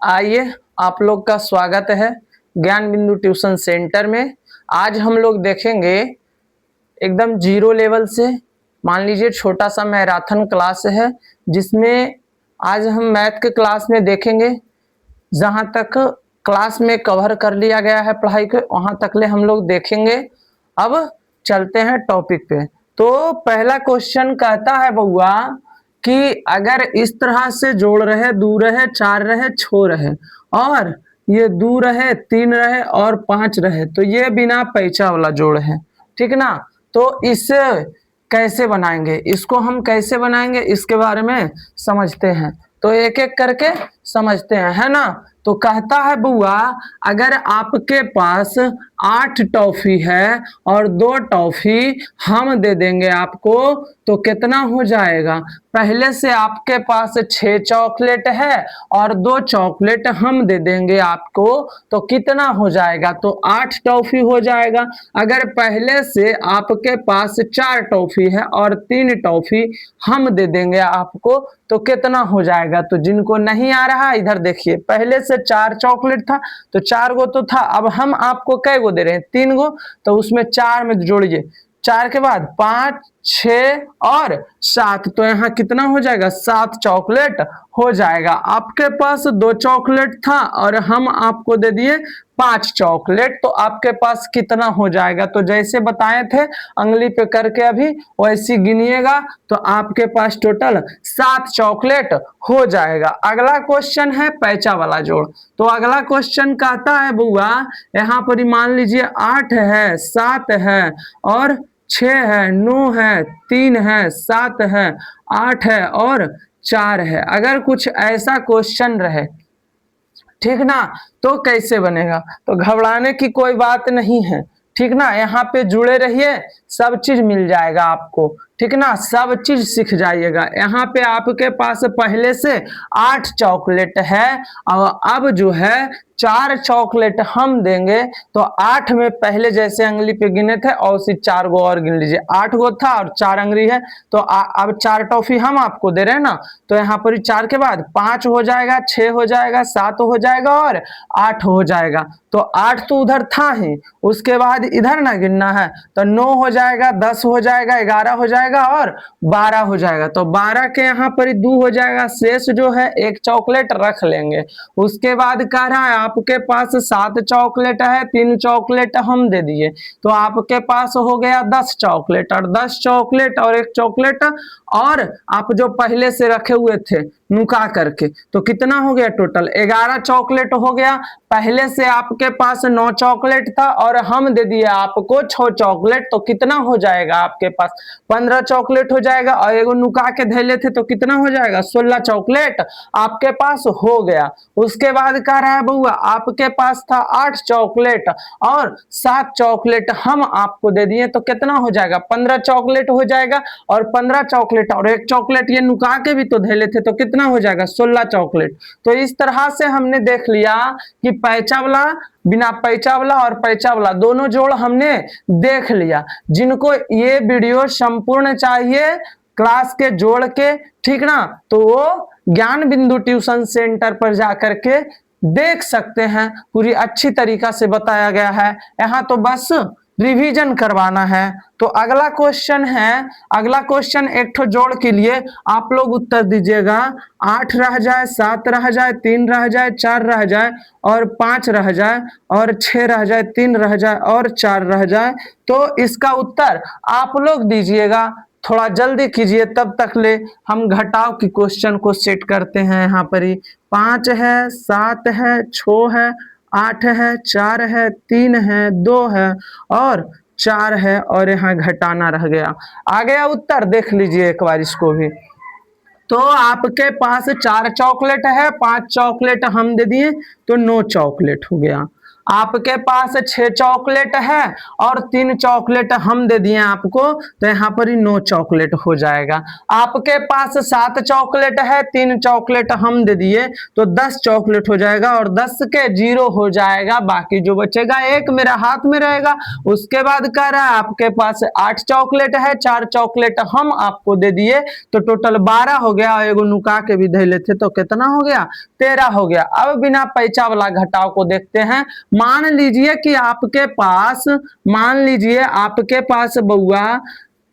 आइए, आप लोग का स्वागत है ज्ञान बिंदु ट्यूशन सेंटर में। आज हम लोग देखेंगे एकदम जीरो लेवल से, मान लीजिए छोटा सा मैराथन क्लास है जिसमें आज हम मैथ के क्लास में देखेंगे। जहां तक क्लास में कवर कर लिया गया है पढ़ाई के, वहां तक ले हम लोग देखेंगे। अब चलते हैं टॉपिक पे। तो पहला क्वेश्चन कहता है बउआ कि अगर इस तरह से जोड़ रहे, दो रहे, चार रहे, छो रहे और ये दो रहे, तीन रहे और पांच रहे, तो ये बिना पैचा वाला जोड़ है, ठीक ना। तो इसे कैसे बनाएंगे, इसको हम कैसे बनाएंगे इसके बारे में समझते हैं। तो एक एक करके समझते हैं, है ना। तो कहता है बुआ, अगर आपके पास 8 टॉफी है और 2 टॉफी हम दे देंगे आपको, तो कितना हो जाएगा। पहले से आपके पास 6 चॉकलेट है और 2 चॉकलेट हम दे देंगे आपको, तो कितना हो जाएगा। तो 8 टॉफी हो जाएगा। अगर पहले से आपके पास 4 टॉफी है और 3 टॉफी हम दे देंगे आपको, तो कितना हो जाएगा। तो जिनको नहीं आ रहा इधर देखिए, पहले से 4 चॉकलेट था तो 4 गो तो था, अब हम आपको कै गो दे रहे हैं, 3 गो, तो उसमें 4 में जोड़िए, 4 के बाद 5, 6 और 7, तो यहाँ कितना हो जाएगा, 7 चॉकलेट हो जाएगा। आपके पास 2 चॉकलेट था और हम आपको दे दिए 5 चॉकलेट, तो आपके पास कितना हो जाएगा। तो जैसे बताए थे अंगली पे करके अभी वैसी गिनिएगा, तो आपके पास टोटल 7 चॉकलेट हो जाएगा। अगला क्वेश्चन है पैचा वाला जोड़। तो अगला क्वेश्चन कहता है बुआ, यहाँ पर मान लीजिए 8 है, 7 है और 6 है, 9 है, 3 है, 7 है, 8 है और 4 है। अगर कुछ ऐसा क्वेश्चन रहे, ठीक ना, तो कैसे बनेगा। तो घबराने की कोई बात नहीं है, ठीक ना। यहाँ पे जुड़े रहिए, सब चीज मिल जाएगा आपको, ठीक ना, सब चीज सीख जाइएगा। यहाँ पे आपके पास पहले से 8 चॉकलेट है और अब जो है 4 चॉकलेट हम देंगे, तो 8 में पहले जैसे अंगली पे गिने थे और उसी 4 गो और गिन लीजिए। 8 गो था और 4 अंगली है, तो अब 4 टॉफी हम आपको दे रहे हैं ना, तो यहाँ पर 4 के बाद 5 हो जाएगा, 6 हो जाएगा, 7 हो जाएगा और 8 हो जाएगा। तो 8 तो उधर था ही, उसके बाद इधर ना गिनना है, तो 9 हो जाएगा, 10 हो जाएगा, 11 हो जाएगा और 12 हो जाएगा। तो 12 के यहाँ पर 2 हो जाएगा, शेष जो है 1 चॉकलेट रख लेंगे। उसके बाद कह रहा है आपके पास 7 चॉकलेट है, 3 चॉकलेट हम दे दिए, तो आपके पास हो गया 10 चॉकलेट, और 10 चॉकलेट और 1 चॉकलेट और आप जो पहले से रखे हुए थे नुका करके, तो कितना हो गया टोटल 11 चॉकलेट हो गया। पहले से आपके पास 9 चॉकलेट था और हम दे दिए आपको 6 चॉकलेट, तो कितना हो जाएगा आपके पास 15 चॉकलेट हो जाएगा। और एगो नुका के धैले थे तो कितना हो जाएगा 16 चॉकलेट आपके पास हो गया। उसके बाद कह रहा है बउआ, आपके पास था 8 चॉकलेट और 7 चॉकलेट हम आपको दे दिए, तो कितना हो जाएगा 15 चॉकलेट हो जाएगा। और 15 चॉकलेट और 1 चॉकलेट ये नुका के भी तो धैले थे, तो कितना हो जाएगा 16 चॉकलेट। तो इस तरह से हमने देख लिया कि पैचा वाला, बिना पैचा वाला और पैचा वाला दोनों जोड़ हमने देख लिया। जिनको ये वीडियो संपूर्ण चाहिए क्लास के जोड़ के, ठीक ना, तो वो ज्ञान बिंदु ट्यूशन सेंटर पर जाकर के देख सकते हैं। पूरी अच्छी तरीका से बताया गया है, यहाँ तो बस रिवीजन करवाना है। तो अगला क्वेश्चन है, अगला क्वेश्चन एक ठो जोड़ के लिए आप लोग उत्तर दीजिएगा। 8 रह जाए, 7 रह जाए, 3 रह जाए, 4 रह जाए और 5 रह जाए और 6 रह जाए, 3 रह जाए और 4 रह जाए, तो इसका उत्तर आप लोग दीजिएगा। थोड़ा जल्दी कीजिए, तब तक ले हम घटाव की क्वेश्चन को सेट करते हैं। यहाँ पर ही 5 है, 7 है, 6 है, 8 है, 4 है, 3 है, 2 है और 4 है, और यहाँ घटाना रह गया। आ गया उत्तर, देख लीजिए एक बार इसको भी। तो आपके पास 4 चॉकलेट है, 5 चॉकलेट हम दे दिए, तो 9 चॉकलेट हो गया। आपके पास 6 चॉकलेट है और 3 चॉकलेट हम दे दिए आपको, तो यहाँ पर ही 9 चॉकलेट हो जाएगा। आपके पास 7 चॉकलेट है, 3 चॉकलेट हम दे दिए तो 10 चॉकलेट हो जाएगा और 10 के 0 हो जाएगा। बाकी जो बचेगा 1 मेरा हाथ में रहेगा। उसके बाद कह रहा है आपके पास 8 चॉकलेट है, 4 चॉकलेट हम आपको दे दिए तो टोटल 12 हो गया। एगो नुका के भी धैले थे तो कितना हो गया, 13 हो गया। अब बिना पैसा वाला घटाव को देखते हैं। मान लीजिए कि आपके पास, मान लीजिए आपके पास बउआ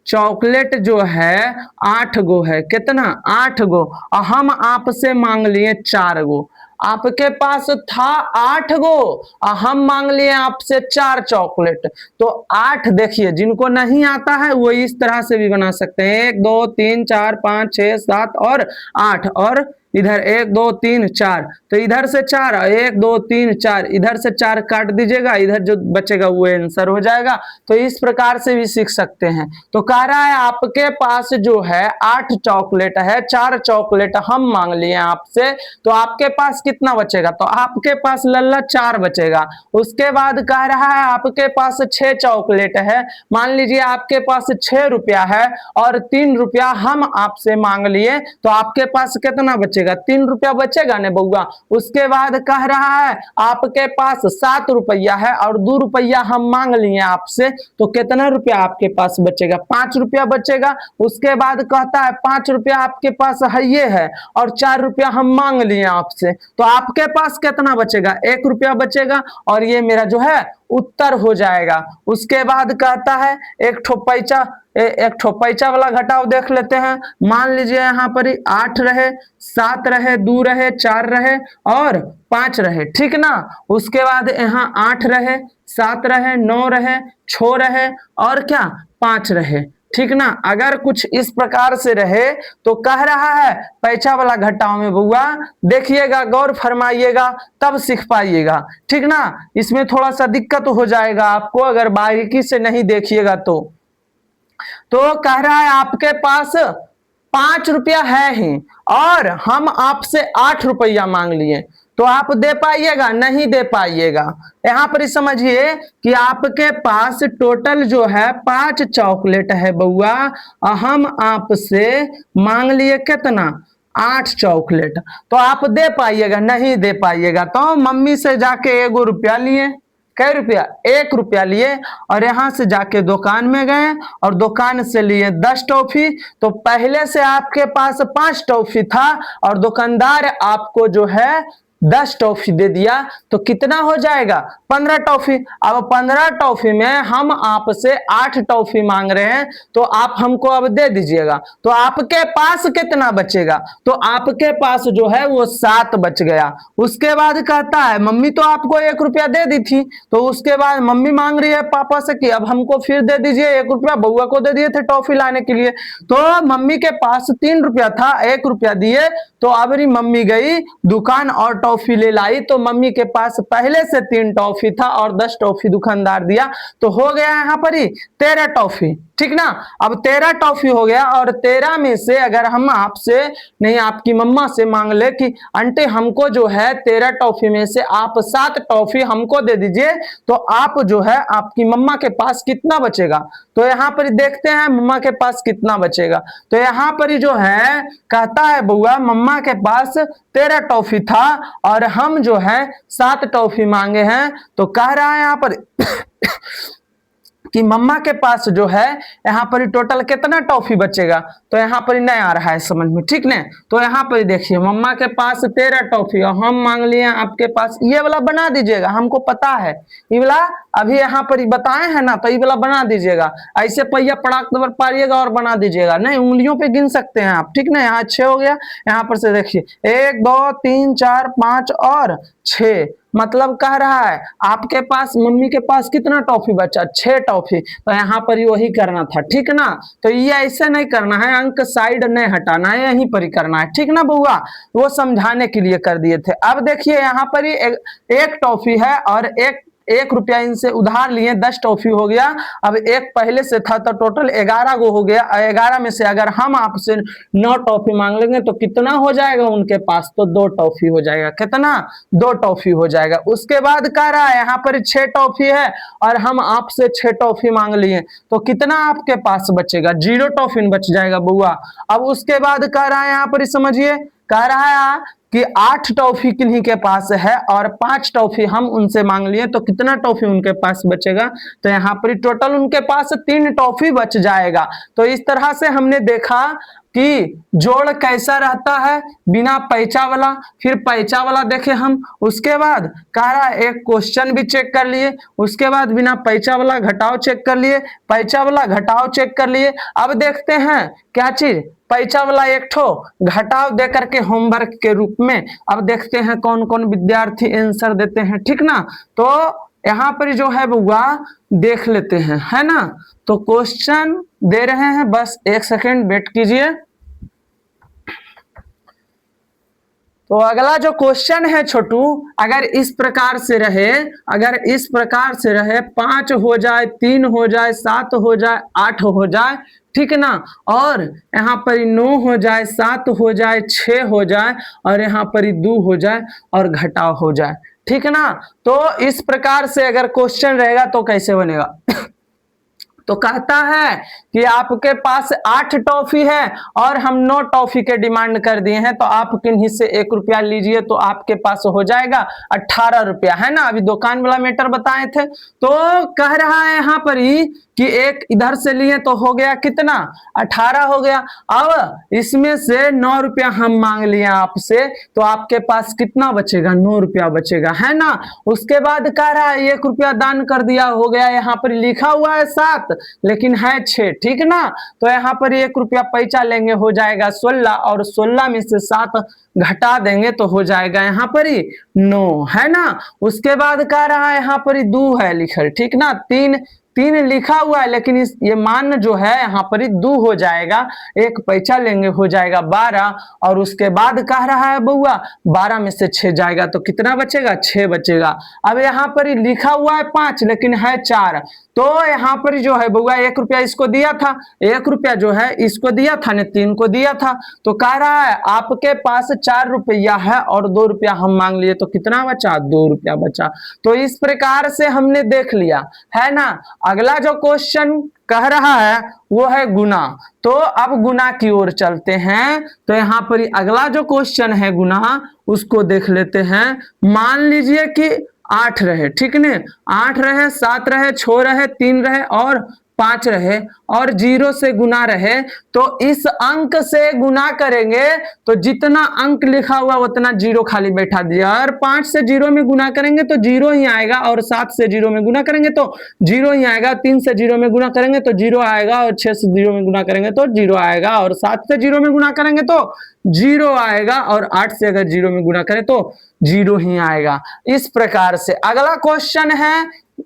चॉकलेट जो है 8 गो है। कितना, 8 गो, और हम आपसे मांग लिए 4 गो। आपके पास था 8 गो और हम मांग लिए आपसे 4 चॉकलेट। तो 8, देखिए जिनको नहीं आता है वो इस तरह से भी बना सकते हैं, 1 2 3 4 5 6 7 और 8, और इधर 1 2 3 4, तो इधर से 4, 1 2 3 4, इधर से 4 काट दीजिएगा, इधर जो बचेगा वो आंसर हो जाएगा। तो इस प्रकार से भी सीख सकते हैं। तो कह रहा है आपके पास जो है 8 चॉकलेट है, 4 चॉकलेट हम मांग लिए आपसे, तो आपके पास कितना बचेगा, तो आपके पास लल्ला 4 बचेगा। उसके बाद कह रहा है आपके पास 6 चॉकलेट है। मान लीजिए आपके पास 6 रुपया है और 3 रुपया हम आपसे मांग लिए, तो आपके पास कितना बचेगा, 3 रुपया बचेगा ने बउआ। उसके बाद कह रहा है आपके पास 7 रुपया है और 2 रुपया हम मांग लिए आपसे, तो कितना रुपया आपके पास बचेगा, 5 रुपया बचेगा। उसके बाद कहता है 5 रुपया आपके पास है ये है और 4 रुपया हम मांग लिए आपसे, तो आपके पास कितना बचेगा, 1 रुपया बचेगा। और ये मेरा जो है उत्तर हो जाएगा। उसके बाद कहता है एक ठो पैसा वाला घटाव देख लेते हैं। मान लीजिए यहाँ पर 8 रहे, 7 रहे, 2 रहे, 4 रहे और 5 रहे, ठीक ना। उसके बाद यहाँ 8 रहे, 7 रहे, 9 रहे, 6 रहे और क्या 5 रहे, ठीक ना। अगर कुछ इस प्रकार से रहे तो कह रहा है पैसा वाला घटाव में बुआ देखिएगा, गौर फरमाइएगा तब सीख पाइएगा, ठीक ना। इसमें थोड़ा सा दिक्कत हो जाएगा आपको अगर बारीकी से नहीं देखिएगा तो कह रहा है आपके पास 5 रुपया है ही और हम आपसे 8 रुपया मांग लिए, तो आप दे पाइएगा, नहीं दे पाइएगा। यहां पर समझिए कि आपके पास टोटल जो है 5 चॉकलेट है बउआ, हम आपसे मांग लिए कितना, 8 चॉकलेट, तो आप दे पाइएगा, नहीं दे पाइएगा। तो मम्मी से जाके 1 रुपया लिए, कै रुपया, 1 रुपया लिए, और यहां से जाके दुकान में गए और दुकान से लिए 10 टॉफी। तो पहले से आपके पास 5 टॉफी था और दुकानदार आपको जो है 10 टॉफी दे दिया, तो कितना हो जाएगा, 15 टॉफी। अब 15 टॉफी में हम आपसे 8 टॉफी मांग रहे हैं, तो आप हमको अब दे दीजिएगा। तो आपके पास कितना बचेगा, तो आपके पास जो है वो 7 बच गया। उसके बाद कहता है मम्मी तो आपको 1 रुपया दे दी थी, तो उसके बाद मम्मी मांग रही है पापा से कि अब हमको फिर दे दीजिए 1 रुपया, बउआ को दे दिए थे टॉफी लाने के लिए। तो मम्मी के पास 3 रुपया था, 1 रुपया दिए, तो अब मम्मी गई दुकान और टॉफी ले लाई, तो मम्मी के पास पहले से 3 टॉफी था और 10 टॉफी दुकानदार दिया, तो हो गया यहाँ पर ही 13 टॉफी, ठीक ना। अब 13 टॉफी हो गया और 13 में से अगर हम आपसे नहीं आपकी मम्मा से मांग ले कि आंटी हमको जो है 13 टॉफी में से आप 7 टॉफी हमको दे दीजिए, तो आप जो है आपकी मम्मा के पास कितना बचेगा। तो यहाँ पर देखते हैं मम्मा के पास कितना बचेगा। तो यहाँ पर जो है कहता है बउआ मम्मा के पास 13 टॉफी था और हम जो है 7 टॉफी मांगे हैं, तो कह रहा है यहाँ पर कि मम्मा के पास जो है यहाँ पर टोटल कितना टॉफी बचेगा। तो यहाँ पर नहीं आ रहा है समझ में, ठीक ना। तो यहाँ पर देखिए मम्मा के पास 13 टॉफी और हम मांग लिए आपके पास, ये वाला बना दीजिएगा, हमको पता है ये वाला अभी यहाँ पर बताए हैं ना, तो ये वाला बना दीजिएगा। ऐसे पहिया पड़ाक नंबर पारिएगा और बना दीजिएगा, नहीं उंगलियों पे गिन सकते हैं आप, ठीक ना। यहाँ 6 हो गया, यहाँ पर से देखिए 1 2 3 4 5 और 6, मतलब कह रहा है आपके पास मम्मी के पास कितना टॉफी बचा, 6 टॉफी। तो यहाँ पर वही करना था, ठीक ना। तो ये ऐसे नहीं करना है, अंक साइड नहीं हटाना है, यहीं पर ही करना है, ठीक ना बउआ। वो समझाने के लिए कर दिए थे। अब देखिए यहाँ पर ही एक टॉफी है और ₹1 इनसे उधार लिए, 10 टॉफी हो गया। अब एक पहले से था तो टोटल 11 गो हो गया। 11 में से अगर हम आपसे 9 टॉफी मांग लेंगे तो कितना हो जाएगा उनके पास? तो 2 टॉफी हो जाएगा। कितना? 2 टॉफी हो जाएगा। उसके बाद कह रहा है यहाँ पर 6 टॉफी है और हम आपसे 6 टॉफी मांग लिए तो कितना आपके पास बचेगा? 0 टॉफी बच जाएगा बुआ। अब उसके बाद कह रहा है यहाँ पर समझिए, कह रहा है कि 8 टॉफी किन्हीं के पास है और 5 टॉफी हम उनसे मांग लिए तो कितना टॉफी उनके पास बचेगा? तो यहाँ पर टोटल उनके पास 3 टॉफी बच जाएगा। तो इस तरह से हमने देखा कि जोड़ कैसा रहता है, बिना पैचा वाला। फिर पैचा वाला देखे हम। उसके बाद कह रहा है एक क्वेश्चन भी चेक कर लिए। उसके बाद बिना पैचा वाला घटाव चेक कर लिए, पैचा वाला घटाव चेक कर लिए। अब देखते हैं क्या चीज, पैचा वाला एक ठो घटाव दे करके होमवर्क के रूप में। अब देखते हैं कौन कौन विद्यार्थी आंसर देते हैं, ठीक ना। तो यहाँ पर जो है बुआ देख लेते हैं, है ना। तो क्वेश्चन दे रहे हैं, बस 1 सेकेंड वेट कीजिए। तो अगला जो क्वेश्चन है छोटू, अगर इस प्रकार से रहे, अगर इस प्रकार से रहे 5 हो जाए, 3 हो जाए, 7 हो जाए, 8 हो जाए, ठीक ना, और यहाँ पर 9 हो जाए, 7 हो जाए, 6 हो जाए और यहाँ पर 2 हो जाए और घटाव हो जाए, ठीक ना। तो इस प्रकार से अगर क्वेश्चन रहेगा तो कैसे बनेगा? तो कहता है कि आपके पास 8 टॉफी है और हम 9 टॉफी के डिमांड कर दिए हैं तो आप किन्हीं से ₹1 लीजिए तो आपके पास हो जाएगा ₹18, है ना। अभी दुकान वाला मैटर बताए थे। तो कह रहा है यहाँ पर ही कि एक इधर से लिए तो हो गया कितना? 18 हो गया। अब इसमें से ₹9 हम मांग लिए आपसे तो आपके पास कितना बचेगा? ₹9 बचेगा, है ना। उसके बाद कह रहा है ₹1 दान कर दिया, हो गया। यहाँ पर लिखा हुआ है 7 लेकिन है 6, ठीक ना। तो यहाँ पर ₹1 पैसा लेंगे, हो जाएगा 16 और 16 में से 7 घटा देंगे तो हो जाएगा यहाँ पर ही 9, है ना। उसके बाद कह रहा है यहाँ पर 2 है लिखल, ठीक ना। 3 लिखा हुआ है लेकिन ये मान जो है यहाँ पर 2 हो जाएगा, 1 पैसा लेंगे, हो जाएगा 12। और उसके बाद कह रहा है बउआ 12 में से 6 जाएगा तो कितना बचेगा? 6 बचेगा। अब यहाँ पर लिखा हुआ है 5 लेकिन है 4 तो यहाँ पर जो है बउआ ₹1 इसको दिया था, ₹1 जो है इसको दिया था ने 3 को दिया था। तो कह रहा है आपके पास ₹4 है और ₹2 हम मांग लिए तो कितना बचा? ₹2 बचा। तो इस प्रकार से हमने देख लिया, है ना। अगला जो क्वेश्चन कह रहा है वो है गुना। तो अब गुना की ओर चलते हैं। तो यहाँ पर अगला जो क्वेश्चन है गुना, उसको देख लेते हैं। मान लीजिए कि 8 रहे, ठीक ने, 8 रहे, 7 रहे, 6 रहे, 3 रहे और 5 रहे और 0 से गुना रहे। तो इस अंक से गुना करेंगे तो जितना अंक लिखा हुआ उतना 0 खाली बैठा दिया। और 5 से 0 में गुना करेंगे तो 0 ही आएगा और 7 से 0 में गुना करेंगे तो 0 ही आएगा। 3 से 0 में गुना करेंगे तो 0 आएगा और 6 से 0 में गुना करेंगे तो 0 आएगा और 7 से 0 में गुना करेंगे तो 0 आएगा और 8 से अगर 0 में गुना करें तो 0 ही आएगा। इस प्रकार से अगला क्वेश्चन है,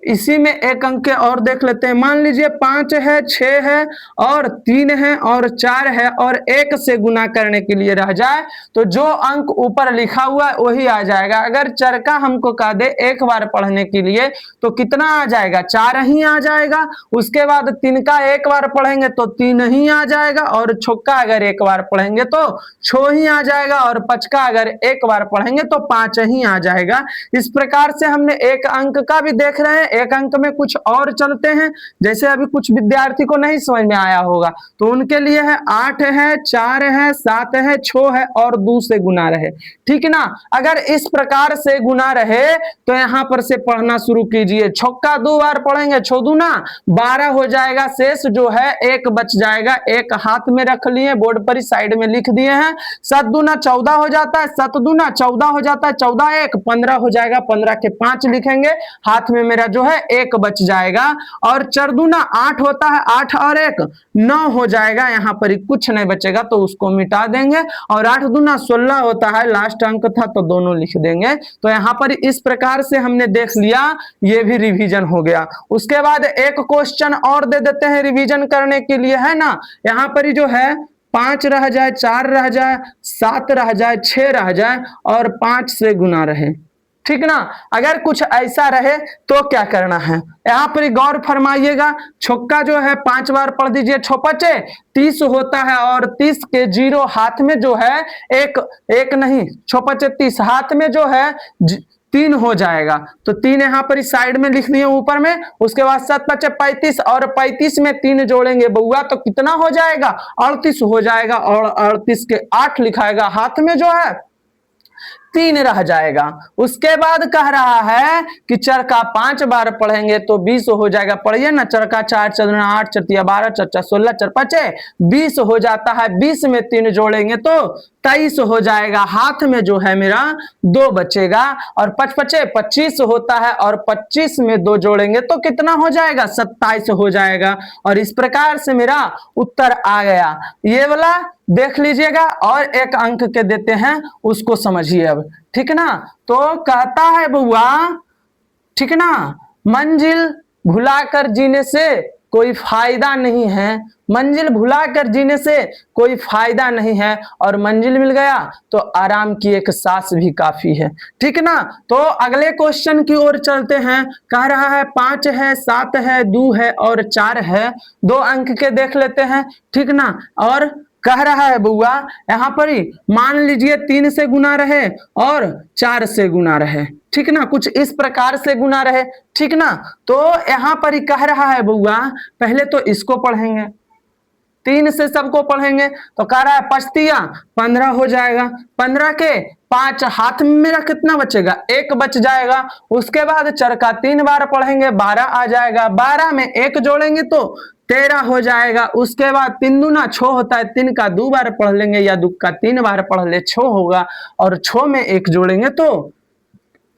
इसी में एक अंक और देख लेते हैं। मान लीजिए 5 है, 6 है और 3 है और 4 है और 1 से गुना करने के लिए रह जाए तो जो अंक ऊपर लिखा हुआ है वही आ जाएगा। अगर चर का हमको कह दे एक बार पढ़ने के लिए तो कितना आ जाएगा? 4 ही आ जाएगा। उसके बाद 3 का एक बार पढ़ेंगे तो 3 ही आ जाएगा और छक्का अगर एक बार पढ़ेंगे तो 6 ही आ जाएगा और 5 का अगर एक बार पढ़ेंगे तो 5 ही आ जाएगा। इस प्रकार से हमने एक अंक का भी देख रहे हैं। एक अंक में कुछ और चलते हैं, जैसे अभी कुछ विद्यार्थी को नहीं समझ में आया होगा तो उनके लिए है 8 है, 4 है, 7 है, 6 है और 2 से गुना रहे, ठीक ना। अगर इस प्रकार से गुना रहे तो यहां पर से पढ़ना शुरू कीजिए। छक्का 2 बार पढ़ेंगे, 6 दूना 12 हो जाएगा। शेष जो है 1 बच जाएगा, 1 हाथ में रख लिए, बोर्ड पर ही साइड में लिख दिए हैं। 7 दूना 14 हो जाता है, 7 दूना 14 हो जाता है, 14 1 15 हो जाएगा। 15 के 5 लिखेंगे, हाथ में मेरा जो है 1 बच जाएगा। और 4 दूना 8 होता है, 8 और 1 9 हो जाएगा। यहाँ पर ही कुछ नहीं बचेगा तो उसको मिटा देंगे। और 8 दूना 16 होता है, लास्ट अंक था तो दोनों लिख देंगे। तो यहाँ पर इस प्रकार से हमने देख लिया, ये भी रिवीजन हो गया। उसके बाद एक क्वेश्चन और दे देते हैं रिवीजन करने के लिए, है ना। यहाँ पर ही जो है 5 रह जाए, 4 रह जाए, 7 रह जाए, 6 रह जाए और 5 से गुना रहे, ठीक ना। अगर कुछ ऐसा रहे तो क्या करना है, यहाँ पर गौर फरमाइएगा। छक्का जो है 5 बार पढ़ दीजिए, 6 पचे 30 होता है और 30 के 0 हाथ में जो है एक नहीं, 6 पचे 30 हाथ में जो है 3 हो जाएगा, तो 3 यहाँ पर इस साइड में लिख दिए ऊपर में। उसके बाद 7 पचे 35 और 35 में 3 जोड़ेंगे बउआ तो कितना हो जाएगा, 38 हो जाएगा। और 38 के 8 लिखाएगा, हाथ में जो है 3 रह जाएगा। उसके बाद कह रहा है कि चरका 5 बार पढ़ेंगे तो 20 हो जाएगा। पढ़िए ना, चरका 4 चरना 8 चरतिया 12 चरचा 16 चर पचे 20 हो जाता है। 20 में 3 जोड़ेंगे तो 23 हो जाएगा। हाथ में जो है मेरा 2 बचेगा और 5 पचे 25 होता है और 25 में 2 जोड़ेंगे तो कितना हो जाएगा, 27 हो जाएगा। और इस प्रकार से मेरा उत्तर आ गया। ये वाला देख लीजिएगा और एक अंक के देते हैं, उसको समझिए अब, ठीक ना। तो कहता है बउआ, ठीक ना, मंजिल भुलाकर जीने से कोई फायदा नहीं है, मंजिल भुलाकर जीने से कोई फायदा नहीं है, और मंजिल मिल गया तो आराम की एक सांस भी काफी है, ठीक ना। तो अगले क्वेश्चन की ओर चलते हैं। कह रहा है 5 है, 7 है, 2 है और 4 है। 2 अंक के देख लेते हैं, ठीक ना। और कह रहा है बउआ यहाँ पर ही मान लीजिए 3 से गुना रहे और 4 से गुना रहे, ठीक ना, कुछ इस प्रकार से गुना रहे, ठीक ना। तो यहाँ पर ही कह रहा है बउआ, पहले तो इसको पढ़ेंगे, 3 से सबको पढ़ेंगे। तो कह रहा है 5 15 हो जाएगा, 15 के 5 हाथ में मेरा कितना बचेगा, 1 बच जाएगा। उसके बाद चरका 3 बार पढ़ेंगे, 12 आ जाएगा। 12 में 1 जोड़ेंगे तो 13 हो जाएगा। उसके बाद 3 दूना 6 होता है, 3 का 2 बार पढ़ लेंगे या 2 का 3 बार पढ़ ले, 6 होगा। और 6 में 1 जोड़ेंगे तो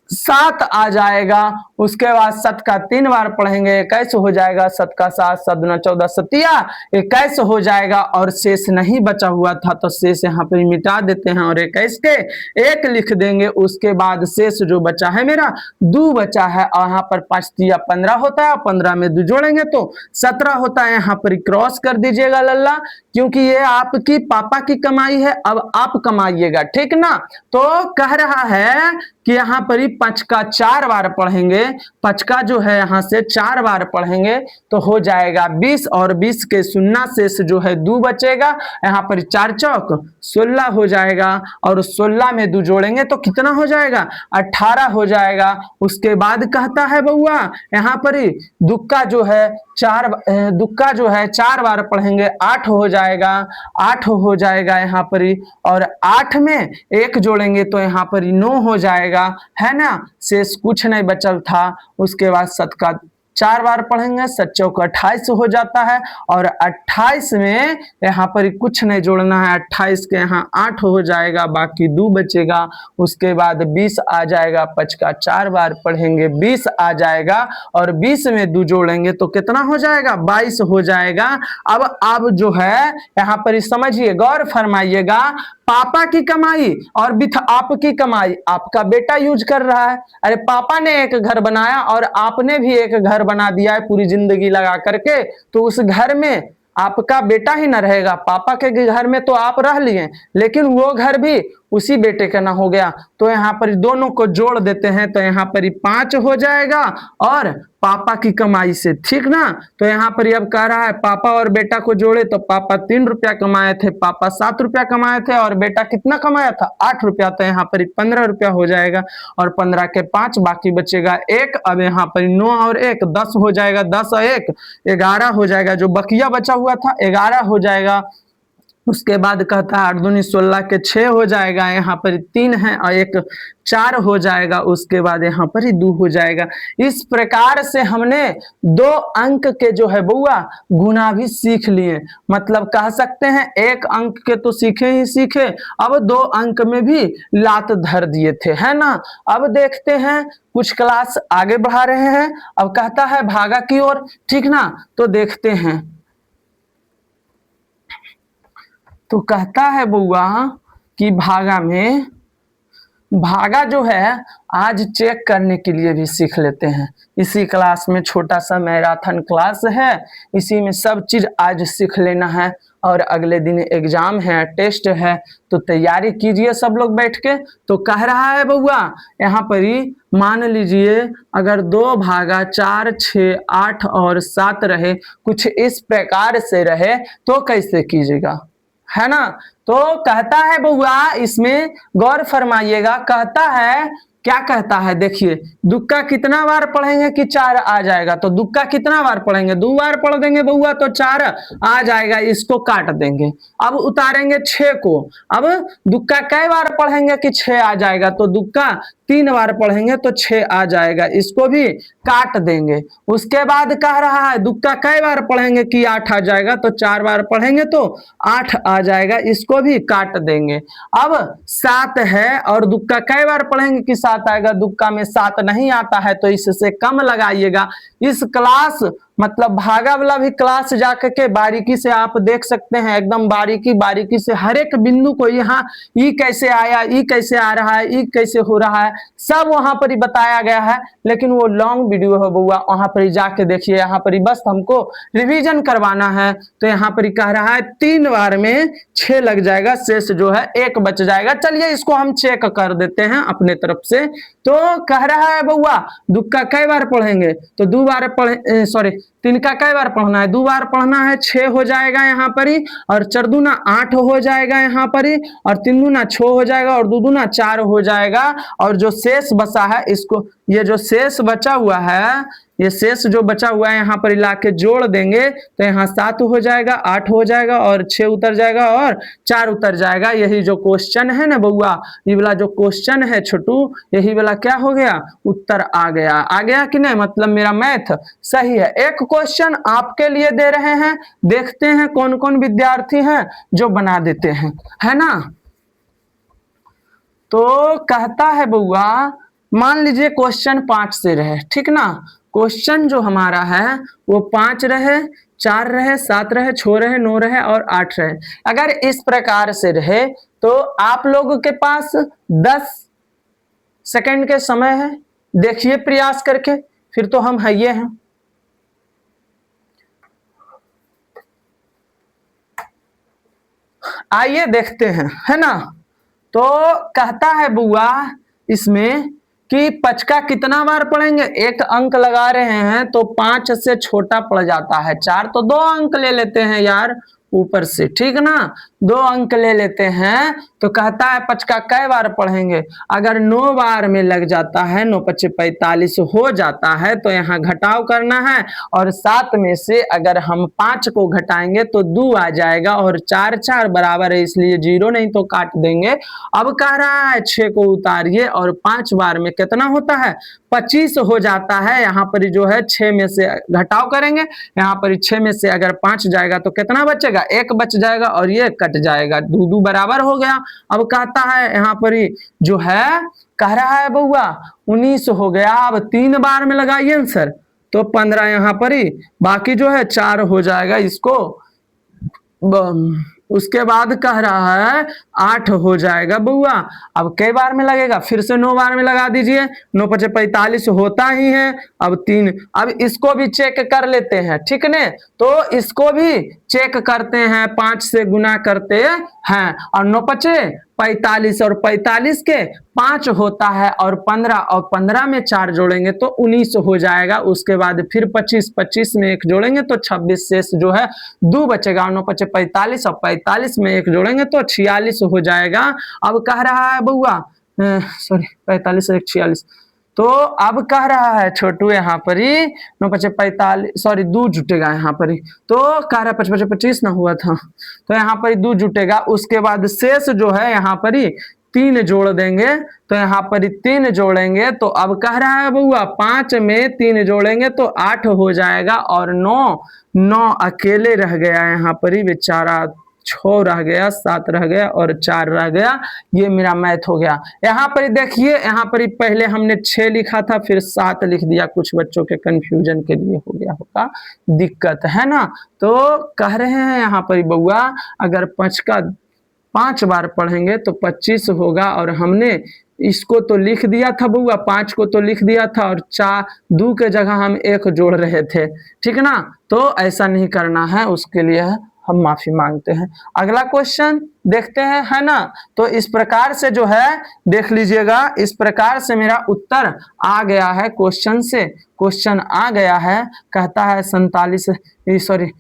7 आ जाएगा। उसके बाद 7 का 3 बार पढ़ेंगे, 21 हो जाएगा। 7 का 7 7 दूना 14 सतिया 21 हो जाएगा। और शेष नहीं बचा हुआ था तो शेष यहाँ पे मिटा देते हैं और 21 के 1 लिख देंगे। उसके बाद शेष जो बचा है मेरा 2 बचा है, और यहाँ पर 5 तिया 15 होता है, 15 में 2 जोड़ेंगे तो 17 होता है। यहाँ पर क्रॉस कर दीजिएगा लल्ला, क्योंकि ये आपकी पापा की कमाई है, अब आप कमाइएगा, ठीक ना। तो कह रहा है कि यहाँ पर ही 5 का 4 बार पढ़ेंगे, 5 का जो है यहाँ से 4 बार पढ़ेंगे तो हो जाएगा 20, और 20 के 0 शेष जो है 2 बचेगा। यहाँ पर 4 चौक 16 हो जाएगा, और 16 में 2 जोड़ेंगे तो कितना हो जाएगा, 18 हो जाएगा। उसके बाद कहता है बउआ यहाँ पर ही दुक्का जो है 4 बार पढ़ेंगे, 8 हो जाएगा, 8 हो जाएगा यहाँ पर ही। और 8 में 1 जोड़ेंगे तो यहाँ पर ही 9 हो जाएगा, है ना। शेष कुछ नहीं बचल था। उसके बाद 7 का 4 बार पढ़ेंगे, 7 चौक 28 हो जाता है। और 28 में यहाँ पर कुछ नहीं जोड़ना है, 28 के यहाँ 8 हो जाएगा, बाकी 2 बचेगा। उसके बाद 20 आ जाएगा, 5 का 4 बार पढ़ेंगे, 20 आ जाएगा। और 20 में 2 जोड़ेंगे तो कितना हो जाएगा, 22 हो जाएगा। अब जो है यहाँ पर समझिए, गौर फरमाइएगा, पापा की कमाई और विथ आपकी कमाई, आपका बेटा यूज कर रहा है। अरे पापा ने एक घर बनाया और आपने भी एक घर बना दिया है पूरी जिंदगी लगा करके, तो उस घर में आपका बेटा ही ना रहेगा। पापा के घर में तो आप रह लिए, लेकिन वो घर भी उसी बेटे का ना हो गया। तो यहाँ पर दोनों को जोड़ देते हैं तो यहाँ पर 5 हो जाएगा और पापा की कमाई से, ठीक ना। तो यहाँ पर अब कह रहा है पापा और बेटा को जोड़े तो पापा 3 रुपया कमाए थे, पापा 7 रुपया कमाए थे, और बेटा कितना कमाया था, 8 रुपया। तो यहाँ पर 15 रुपया हो जाएगा। और 15 के 5 बाकी बचेगा 1। अब यहाँ पर 9 और 1 10 हो जाएगा, 10 और 1 11 हो जाएगा। जो बकिया बचा हुआ था 11 हो जाएगा। उसके बाद कहता है 8 दूनी 16 के 6 हो जाएगा। यहाँ पर 3 है और 1 4 हो जाएगा। उसके बाद यहाँ पर ही 2 हो जाएगा। इस प्रकार से हमने 2 अंक के जो है बउआ गुना भी सीख लिए। मतलब कह सकते हैं 1 अंक के तो सीखे ही सीखे, अब 2 अंक में भी लात धर दिए थे, है ना। अब देखते हैं, कुछ क्लास आगे बढ़ा रहे हैं। अब कहता है भागा की ओर, ठीक ना। तो देखते हैं, तो कहता है बउआ कि भागा जो है आज चेक करने के लिए भी सीख लेते हैं। इसी क्लास में छोटा सा मैराथन क्लास है, इसी में सब चीज आज सीख लेना है। और अगले दिन एग्जाम है, टेस्ट है, तो तैयारी कीजिए सब लोग बैठ के। तो कह रहा है बउआ यहाँ पर ही मान लीजिए अगर 2 भागा 4, 6, 8 और 7 रहे, कुछ इस प्रकार से रहे तो कैसे कीजिएगा, है ना। तो कहता है बउआ, इसमें गौर फरमाइएगा, कहता है क्या कहता है, देखिए दुक्का कितना बार पढ़ेंगे कि 4 आ जाएगा, तो दुक्का कितना बार पढ़ेंगे, 2 बार पढ़ देंगे बउआ तो 4 आ जाएगा, इसको काट देंगे। अब उतारेंगे 6 को, अब दुक्का कई बार पढ़ेंगे कि 6 आ जाएगा, तो दुक्का 3 बार पढ़ेंगे तो 6 आ जाएगा, इसको भी काट देंगे। उसके बाद कह रहा है दुक्का कई बार पढ़ेंगे कि 8 आ जाएगा, तो 4 बार पढ़ेंगे तो 8 आ जाएगा, इसको भी काट देंगे। अब 7 है और दुक्का कई बार पढ़ेंगे कि 7 आएगा, दुक्का में 7 नहीं आता है तो इससे कम लगाइएगा। इस क्लास मतलब भागा वाला भी क्लास जाकर के बारीकी से आप देख सकते हैं, एकदम बारीकी से हर एक बिंदु को, यहाँ ई कैसे आया, ई कैसे आ रहा है, ई कैसे हो रहा है, सब वहां पर ही बताया गया है। लेकिन वो लॉन्ग वीडियो है बउआ, वहां पर ही जाके देखिए। यहाँ पर ही बस हमको रिवीजन करवाना है। तो यहाँ पर ही कह रहा है 3 बार में 6 लग जाएगा, शेष जो है 1 बच जाएगा। चलिए इसको हम चेक कर देते हैं अपने तरफ से। तो कह रहा है बउआ दुक्का कई बार पढ़ेंगे, तो 2 बार पढ़े, सॉरी 3 का कई बार पढ़ना है, 2 बार पढ़ना है, 6 हो जाएगा यहाँ पर ही, और 4 दूना 8 हो जाएगा यहाँ पर ही, और 3 दूना 6 हो जाएगा, और 2 दूना 4 हो जाएगा। और जो शेष बचा है इसको, ये जो शेष बचा हुआ है, ये शेष जो बचा हुआ है यहाँ पर ला के जोड़ देंगे तो यहाँ 7 हो जाएगा, 8 हो जाएगा, और 6 उतर जाएगा, और 4 उतर जाएगा। यही जो क्वेश्चन है ना बउआ, ये वाला जो क्वेश्चन है छोटू, यही वाला क्या हो गया, उत्तर आ गया कि नहीं, मतलब मेरा मैथ सही है। एक क्वेश्चन आपके लिए दे रहे हैं, देखते हैं कौन कौन विद्यार्थी हैं जो बना देते हैं, है ना। तो कहता है बउआ, मान लीजिए क्वेश्चन 5 से रहे, ठीक ना। क्वेश्चन जो हमारा है वो 5 रहे, 4 रहे, 7 रहे, 6 रहे, 9 रहे और 8 रहे। अगर इस प्रकार से रहे तो आप लोगों के पास 10 सेकंड के समय है, देखिए प्रयास करके, फिर तो हम है ये हैं। आइए देखते हैं, है ना। तो कहता है बुआ इसमें कि 5 का कितना बार पढ़ेंगे, 1 अंक लगा रहे हैं तो 5 से छोटा पड़ जाता है 4, तो 2 अंक ले लेते हैं यार ऊपर से, ठीक ना, 2 अंक ले लेते हैं। तो कहता है 5 का कै बार पढ़ेंगे, अगर 9 बार में लग जाता है, 9 5 45 हो जाता है, तो यहाँ घटाव करना है, और 7 में से अगर हम 5 को घटाएंगे तो 2 आ जाएगा, और 4 4 बराबर है इसलिए 0 नहीं तो काट देंगे। अब कह रहा है 6 को उतारिए, और 5 बार में कितना होता है, 25 हो जाता है। यहाँ पर जो है 6 में से घटाव करेंगे, यहाँ पर 6 में से अगर 5 जाएगा तो कितना बचेगा, 1 बच जाएगा, और ये कट जाएगा, 2 2 बराबर हो गया। अब कहता है यहाँ पर जो है कह रहा है बउआ 19 हो गया। अब 3 बार में लगाइए आंसर तो 15 यहाँ पर ही, बाकी जो है 4 हो जाएगा इसको। उसके बाद कह रहा है 8 हो जाएगा बउआ। अब कई बार में लगेगा, फिर से 9 बार में लगा दीजिए, 9 5 45 होता ही है। अब 3, अब इसको भी चेक कर लेते हैं, ठीक ने। तो इसको भी चेक करते हैं, 5 से गुना करते हैं, और 9 5 45, और 45 के 5 होता है, और 15, और 15 में 4 जोड़ेंगे तो 19 हो जाएगा। उसके बाद फिर 25, 25 में 1 जोड़ेंगे तो 26, शेष जो है 2 बचेगा, 9 5 45, और 45 में 1 जोड़ेंगे तो 46 हो जाएगा। अब कह रहा है बउआ, सॉरी 45 1 46, तो अब कह रहा है छोटू यहाँ पर ही 9 5 45, सॉरी 2 जुटेगा यहाँ पर ही, तो कह रहा है 5 5 25 ना हुआ था, तो यहाँ पर 2 जुटेगा। उसके बाद शेष जो है यहाँ पर ही 3 जोड़ देंगे, तो यहाँ पर 3 जोड़ेंगे, तो अब कह रहा है बउआ 5 में 3 जोड़ेंगे तो 8 हो जाएगा, और 9 अकेले रह गया यहाँ पर ही बेचारा, 6 रह गया, 7 रह गया, और 4 रह गया। ये मेरा मैथ हो गया। यहाँ पर देखिए, यहाँ पर पहले हमने 6 लिखा था, फिर 7 लिख दिया, कुछ बच्चों के कंफ्यूजन के लिए हो गया होगा दिक्कत, है ना। तो कह रहे हैं यहाँ पर बउआ अगर 5 का 5 बार पढ़ेंगे तो 25 होगा, और हमने इसको तो लिख दिया था बउआ, 5 को तो लिख दिया था, और 4 2 के जगह हम 1 जोड़ रहे थे, ठीक ना। तो ऐसा नहीं करना है, उसके लिए हम माफी मांगते हैं। अगला क्वेश्चन देखते हैं, है ना। तो इस प्रकार से जो है देख लीजिएगा, इस प्रकार से मेरा उत्तर आ गया है क्वेश्चन से। क्वेश्चन आ गया है, कहता है 47 सॉरी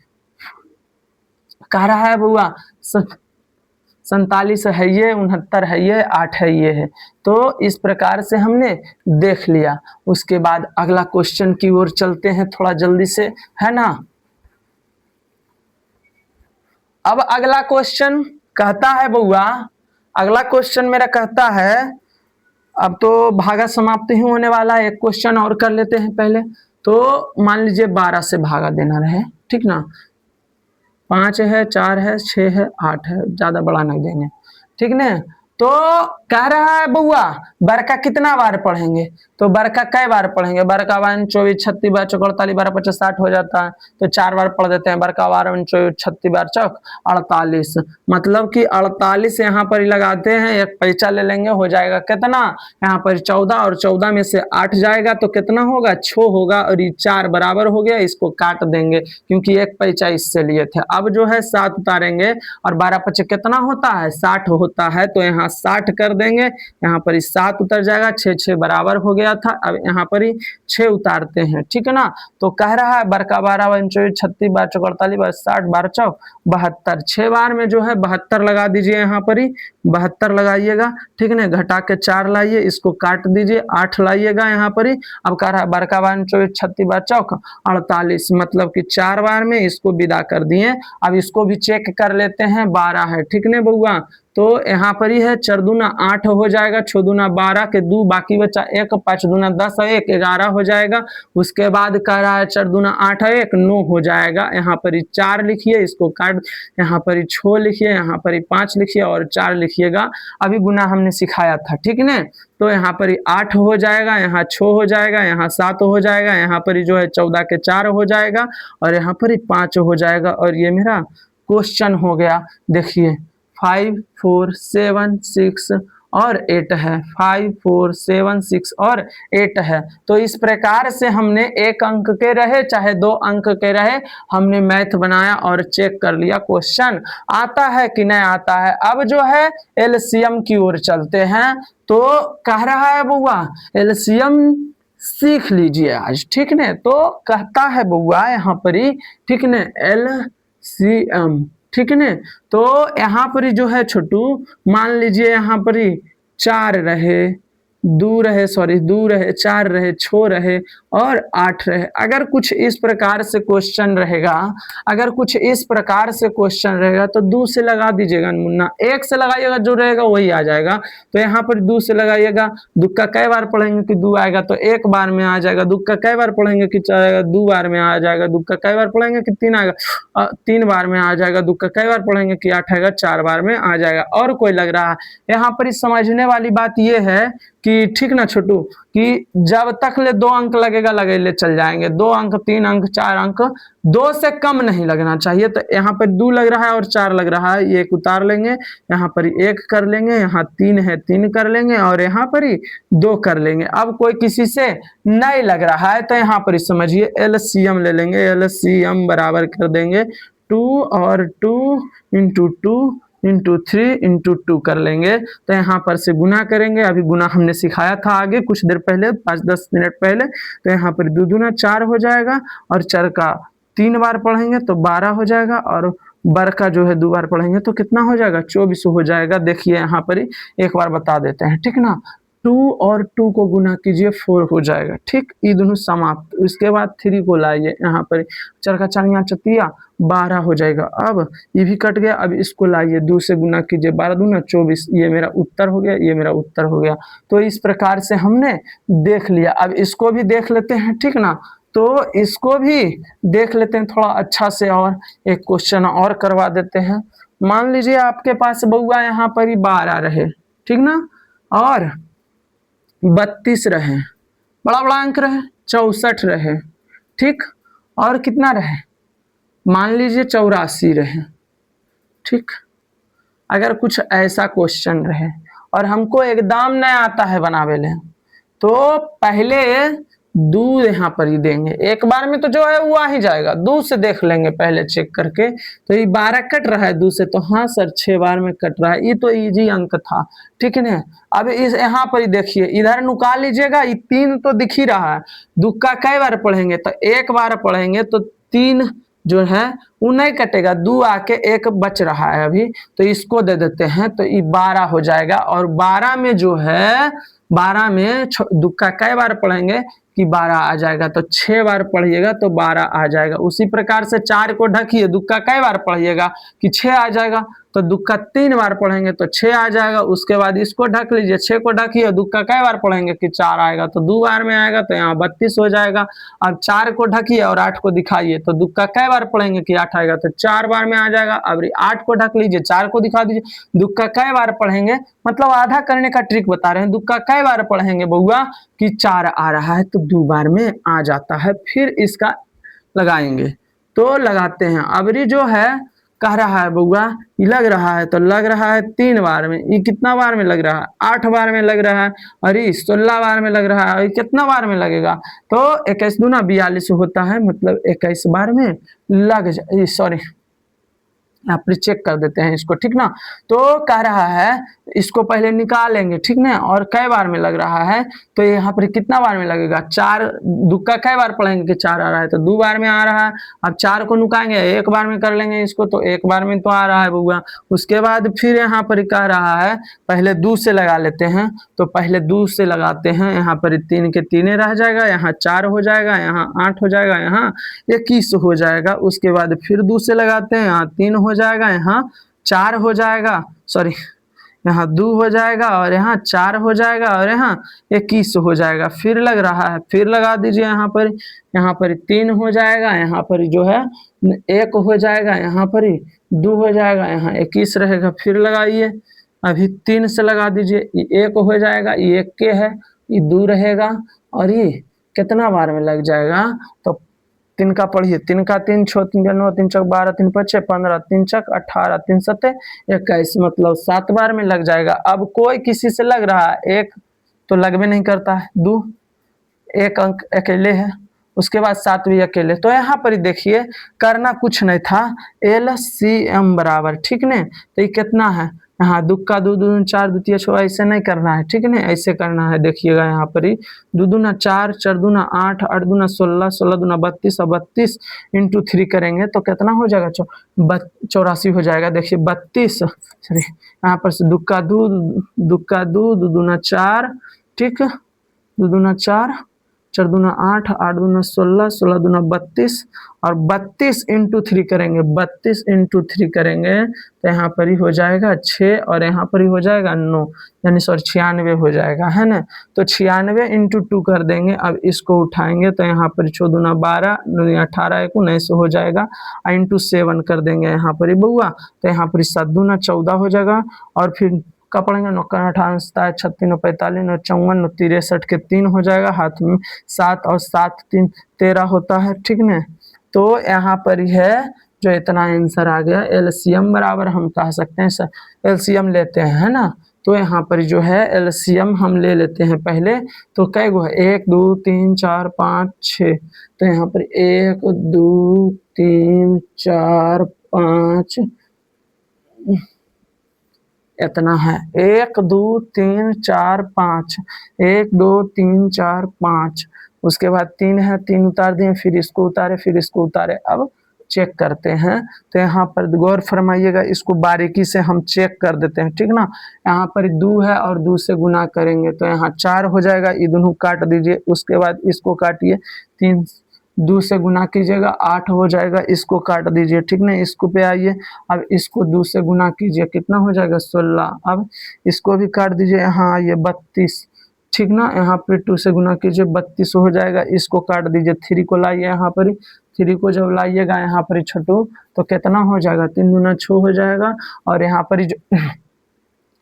कह रहा है बुआ 47 है ये, 69 है ये, 8 है ये है। तो इस प्रकार से हमने देख लिया। उसके बाद अगला क्वेश्चन की ओर चलते हैं थोड़ा जल्दी से, है ना। अब अगला क्वेश्चन कहता है बउआ, अगला क्वेश्चन मेरा कहता है, अब तो भागा समाप्ति ही होने वाला है, एक क्वेश्चन और कर लेते हैं पहले। तो मान लीजिए 12 से भागा देना रहे, ठीक ना। 5 है, 4 है, 6 है, 8 है, ज्यादा बड़ा नहीं देंगे, ठीक ना। तो कह रहा है बउआ बरका कितना बार पढ़ेंगे, तो बरका कई बार पढ़ेंगे। बरका 1 24 36 बार चौक 48 12 50 60 हो जाता है, तो 4 बार पढ़ देते हैं। बरका 12 24 36 बार चौक 48, मतलब कि 48 यहाँ पर ही लगाते हैं, एक पैसा ले लेंगे, हो जाएगा कितना यहाँ पर 14, और 14 में से 8 जाएगा तो कितना होगा 6 होगा, और ये 4 बराबर हो गया, इसको काट देंगे क्योंकि एक पैसा इससे लिए थे। अब जो है 7 उतारेंगे, और 12 पचे कितना होता है 60 होता है, तो यहाँ 60 कर देंगे, यहाँ पर 7 उतर जाएगा, 6 6 बराबर हो गया था। अब यहाँ पर ही 6 उतारते हैं, ठीक है ना। तो कह रहा है बरका 12 1 24 36 बार चौक 48 बार 60 12 चौक 72, 6 बार में जो है 72 लगा दीजिए, यहाँ पर ही 72 लगाइएगा, ठीक है ना। घटा के 4 लाइए, इसको काट दीजिए, 8 लाइएगा यहाँ पर ही। अब कह रहा है बरका 1 24 36 बार चौक 48, मतलब कि 4 बार में इसको विदा कर दिए। अब इसको भी चेक कर लेते हैं, 12 है, ठीक ना बउआ। तो यहाँ पर ही है 4 दूना 8 हो जाएगा, 6 दूना 12 के 2 बाकी बचा 1, 5 दूना 10 और 1 11 हो जाएगा। उसके बाद कह रहा है 4 दूना 8 और 1 9 हो जाएगा। यहाँ पर ही 4 लिखिए, इसको काट, यहाँ पर ही 6 लिखिए, यहाँ पर ही 5 लिखिए और 4 लिखिएगा। अभी गुना हमने सिखाया था, ठीक है। तो यहाँ पर ही 8 हो जाएगा, यहाँ 6 हो जाएगा, यहाँ 7 हो जाएगा, यहाँ पर ही जो है 14 के 4 हो जाएगा, और यहाँ पर ही 5 हो जाएगा। और ये मेरा क्वेश्चन हो गया। देखिए 5 4 7 6 और 8 है, 5 4 7 6 और 8 है। तो इस प्रकार से हमने 1 अंक के रहे चाहे 2 अंक के रहे, हमने मैथ बनाया और चेक कर लिया क्वेश्चन आता है कि नहीं आता है। अब जो है एलसीएम की ओर चलते हैं। तो कह रहा है बउआ एलसीएम सीख लीजिए आज, ठीक ने। तो कहता है बउआ यहाँ पर ही, ठीक ने, एलसीएम, ठीक है। तो यहाँ पर जो है छोटू मान लीजिए यहाँ पर 4 रहे, 2 रहे, सॉरी 2 रहे, 4 रहे, 6 रहे और 8 रहे। अगर कुछ इस प्रकार से क्वेश्चन रहेगा, अगर कुछ इस प्रकार से क्वेश्चन रहेगा तो 2 से लगा दीजिएगा मुन्ना, 1 से लगाइएगा, जो रहेगा वही आ जाएगा। तो यहाँ पर 2 से लगाइएगा, दुक्का कई बार पढ़ेंगे कि 2 आएगा तो 1 बार में आ जाएगा। दुक्का कई बार पढ़ेंगे कि 4 आएगा, 2 बार में आ जाएगा। दुक्का कई बार पढ़ेंगे कि 3 आएगा, 3 बार में आ जाएगा। दुक्का कई बार पढ़ेंगे कि 8 आएगा, 4 बार में आ जाएगा। और कोई लग रहा है यहाँ पर समझने वाली बात यह है कि, ठीक ना छोटू, कि जब तक ले 2 अंक लगेगा लगे ले चल जाएंगे, 2 अंक 3 अंक 4 अंक, 2 से कम नहीं लगना चाहिए। तो यहाँ पर 2 लग रहा है और 4 लग रहा है, ये 1 उतार लेंगे, यहाँ पर 1 कर लेंगे, यहाँ 3 है 3 कर लेंगे, और यहाँ पर ही 2 कर लेंगे। अब कोई किसी से नहीं लग रहा है तो यहाँ पर समझिए एलसीएम ले लेंगे। एलसीएम बराबर कर देंगे 2 और 2 इंटू 2 इंटू 3 इंटू 2 कर लेंगे। तो यहाँ पर से गुना करेंगे, अभी गुना हमने सिखाया था आगे कुछ देर पहले, 5-10 मिनट पहले। तो यहाँ पर 2 दूना 4 हो जाएगा, और 4 का 3 बार पढ़ेंगे तो 12 हो जाएगा, और बर का जो है 2 बार पढ़ेंगे तो कितना हो जाएगा 24 हो जाएगा। देखिए यहाँ पर ही एक बार बता देते हैं, ठीक ना। 2 और 2 को गुना कीजिए 4 हो जाएगा, ठीक। ये दोनों समाप्त। उसके बाद 3 को लाइए, यहाँ पर 4 का 4 चतिया 12 हो जाएगा। अब ये भी कट गया, अब इसको लाइए 2 से गुना कीजिए, 12 दूना 24, ये मेरा उत्तर हो गया, ये मेरा उत्तर हो गया। तो इस प्रकार से हमने देख लिया। अब इसको भी देख लेते हैं, ठीक ना। तो इसको भी देख लेते हैं थोड़ा अच्छा से, और एक क्वेश्चन और करवा देते हैं। मान लीजिए आपके पास बउआ यहाँ पर ही 12 रहे, ठीक ना, और 32 रहे, बड़ा बड़ा अंक रहे, 64 रहे, ठीक, और कितना रहे मान लीजिए 84 रहे, ठीक। अगर कुछ ऐसा क्वेश्चन रहे और हमको एकदम नहीं आता है बनावे ले, तो पहले दूध यहाँ पर ही देंगे, एक बार में तो जो है वो आ ही जाएगा। दूध से देख लेंगे पहले चेक करके। तो ये 12 कट रहा है दूध से, तो हाँ सर 6 बार में कट रहा है, ये तो इजी अंक था, ठीक है ना। अब इस यहाँ पर ही देखिए, इधर नुका लीजिएगा, ये 3 तो दिख ही रहा है। दुक्का कई बार पढ़ेंगे, तो एक बार पढ़ेंगे तो 3 जो है वो नहीं कटेगा, 2 आके 1 बच रहा है अभी, तो इसको दे देते हैं, तो ये 12 हो जाएगा। और 12 में जो है, 12 में दुक्का कई बार पढ़ेंगे कि 12 आ जाएगा, तो 6 बार पढ़िएगा तो 12 आ जाएगा। उसी प्रकार से 4 को ढकिए, दुक्का कई बार पढ़िएगा कि 6 आ जाएगा, तो दुक्का 3 बार पढ़ेंगे तो 6 आ जाएगा। उसके बाद इसको ढक लीजिए, 6 को ढकिए, दुक्का कई बार पढ़ेंगे कि 4 आएगा, तो 2 बार में आएगा, तो यहाँ 32 हो जाएगा। अब 4 को ढकिए और 8 को दिखाइए, तो दुक्का कई बार पढ़ेंगे कि 8 आएगा, तो 4 बार में आ जाएगा। अब 8 को ढक लीजिए, 4 को दिखा दीजिए, दुक्का कई बार पढ़ेंगे, मतलब आधा करने का ट्रिक बता रहे हैं, दुक्का कई बार पढ़ेंगे बउआ कि 4 आ रहा है, तो 2 बार में आ जाता है। फिर इसका लगाएंगे, तो लगाते हैं। अबरी जो है कह रहा है बउआ ये लग रहा है, तो लग रहा है 3 बार में। ये कितना बार में लग रहा है? 8 बार में लग रहा है। अरे 16 बार में लग रहा है। ये कितना बार में लगेगा? तो 21 दूना 42 होता है, मतलब 21 बार में लग जाए, सॉरी यहाँ पर चेक कर देते हैं इसको, ठीक ना। तो कह रहा है इसको पहले निकालेंगे, ठीक ना, और कई बार में लग रहा है, तो यहाँ पर कितना बार में लगेगा? 4, दुक्का कई बार पढ़ेंगे कि 4 आ रहा है, तो 2 बार में आ रहा है। अब 4 को नुकाएंगे, 1 बार में कर लेंगे इसको, तो 1 बार में तो आ रहा है बउआ। उसके बाद फिर यहाँ पर कह रहा है पहले 2 से लगा लेते हैं, तो पहले 2 से लगाते हैं। यहाँ पर 3 के 3 रह जाएगा, यहाँ 4 हो जाएगा, यहाँ 8 हो जाएगा, यहाँ 21 हो जाएगा। उसके बाद फिर 2 से लगाते हैं, यहाँ 3 हो जाएगा, यहाँ 4 हो जाएगा, सॉरी यहाँ 2 हो जाएगा, और यहाँ 4 हो जाएगा, और यहाँ 21 हो जाएगा। फिर लग रहा है, फिर लगा दीजिए यहाँ पर 3 हो जाएगा, यहाँ पर जो है 1 हो जाएगा, यहाँ पर 2 हो जाएगा, यहाँ 21 रहेगा। फिर लगाइए, अभी 3 से लगा दीजिए, ये 1 हो जाएगा, ये 1 के है, ये 2 रहेगा, और ये कितना बार में लग जाएगा? तो 3 का पढ़िए, 3 का 3 6 3 का 9 3 चौक 12 3 5 6 15 3 चक 18 3 7 21, मतलब 7 बार में लग जाएगा। अब कोई किसी से लग रहा है, 1 तो लगभग नहीं करता है, 2 1 अंक अकेले है, उसके बाद 7 भी अकेले। तो यहाँ पर देखिए करना कुछ नहीं था, LCM बराबर, ठीक ने। तो ये कितना है? यहाँ दुक्का 2 2 4 द्वितीय छो, ऐसे नहीं करना है, ठीक है ना, ऐसे करना है। देखिएगा यहाँ पर ही 2 दूना 4 4 दूना 8 8 दूना 16 16 दूना 32 और 32 इंटू 3 करेंगे तो कितना हो जाएगा? 84 हो जाएगा। देखिए 32, सॉरी यहाँ पर से दुक्का 2 2 दूना 4, ठीक, 2 दूना 4 4 दूना 8 8 दूना 16 16 दूना 32 और 32 इंटू 3 करेंगे, 32 इंटू 3 करेंगे तो यहाँ पर ही हो जाएगा 6 और यहाँ पर ही हो जाएगा 9, यानी सॉरी 96 हो जाएगा, है ना। तो 96 इंटू 2 कर देंगे। अब इसको उठाएंगे तो यहाँ पर 4 दूना 12 9 18 19 हो जाएगा, इंटू 7 कर देंगे यहाँ पर ही बउआ, तो यहाँ पर 7 दूना 14 हो जाएगा। और फिर का पढ़ेंगे 9 18 27 36 45 54 63 के 3 हो जाएगा, हाथ में 7 और 7 3 13 होता है, ठीक ना। तो यहाँ पर ही है जो इतना आंसर आ गया। एलसीएम बराबर हम कह सकते हैं सर, एलसीएम लेते हैं, है ना। तो यहाँ पर जो है एलसीएम हम ले लेते हैं पहले, तो कै गो है 1 2 3 4 5 6, तो यहाँ पर 1 2 3 4 5 इतना है, 1 2 3 4 5, 1 2 3 4 5, उसके बाद 3 है, 3 उतार दिए, फिर इसको उतारे, फिर इसको उतारे। अब चेक करते हैं, तो यहाँ पर गौर फरमाइएगा, इसको बारीकी से हम चेक कर देते हैं, ठीक ना। यहाँ पर 2 है और 2 से गुना करेंगे तो यहाँ 4 हो जाएगा, ये दोनों काट दीजिए, उसके बाद इसको काटिए, 3 2 से गुना कीजिएगा 8 हो जाएगा, इसको काट दीजिए, ठीक ना। इसको पे आइए, अब इसको 2 से गुना कीजिए, कितना हो जाएगा 16, अब इसको भी काट दीजिए, यहाँ ये 32, ठीक ना। यहाँ पे 2 से गुना कीजिए 32 हो जाएगा, इसको काट दीजिए, 3 को लाइए, यहाँ पर 3 को जब लाइएगा यहाँ पर छोटू तो कितना हो जाएगा 3 दूना 6 हो जाएगा, और यहाँ पर जो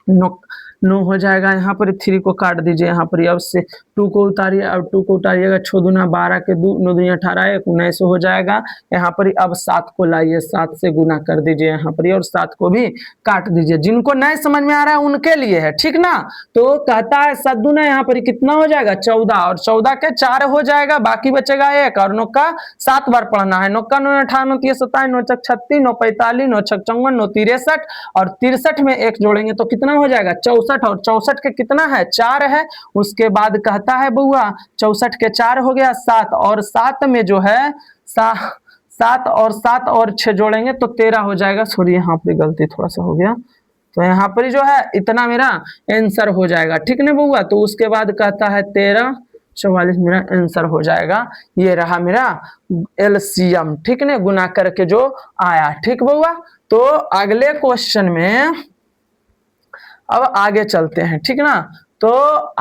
नो नो हो जाएगा, यहाँ पर 3 को काट दीजिए, यहाँ पर अब से 2 को उतारिए, अब 2 को उतारिएगा, 6 दूना 12 के 2 9 दूनी 18 1 19 हो जाएगा। यहाँ पर अब 7 को लाइए, 7 से गुना कर दीजिए यहाँ पर, और 7 को भी काट दीजिए। जिनको नहीं समझ में आ रहा है उनके लिए है, ठीक ना। तो कहता है 7 दूना यहाँ पर कितना हो जाएगा 14, और 14 के 4 हो जाएगा, बाकी बचेगा 1, और नौका 7 बार पढ़ना है। नौका 9 18 9 30 27 9 छक 36 9 45 9 छक 54 9 63, और 63 में 1 जोड़ेंगे तो कितना हो जाएगा 64, और 64 के कितना है 4 है। उसके बाद कहता है बउआ 64 के 4 हो गया 7, और 7 में जो है 7 और 7 और 6 जोड़ेंगे तो 13 हो जाएगा। सॉरी यहाँ पे गलती थोड़ा सा हो गया, तो यहाँ पर जो है इतना मेरा आंसर हो जाएगा, ठीक ना बउआ। तो उसके बाद कहता है 13 44 मेरा आंसर हो जाएगा। ये रहा मेरा एलसीएम, ठीक ना, गुना करके जो आया, ठीक बउआ। तो अगले क्वेश्चन में अब आगे चलते हैं, ठीक ना। तो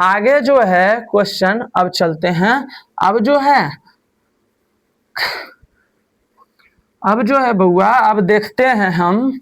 आगे जो है क्वेश्चन अब चलते हैं, अब जो है बउआ अब देखते हैं हम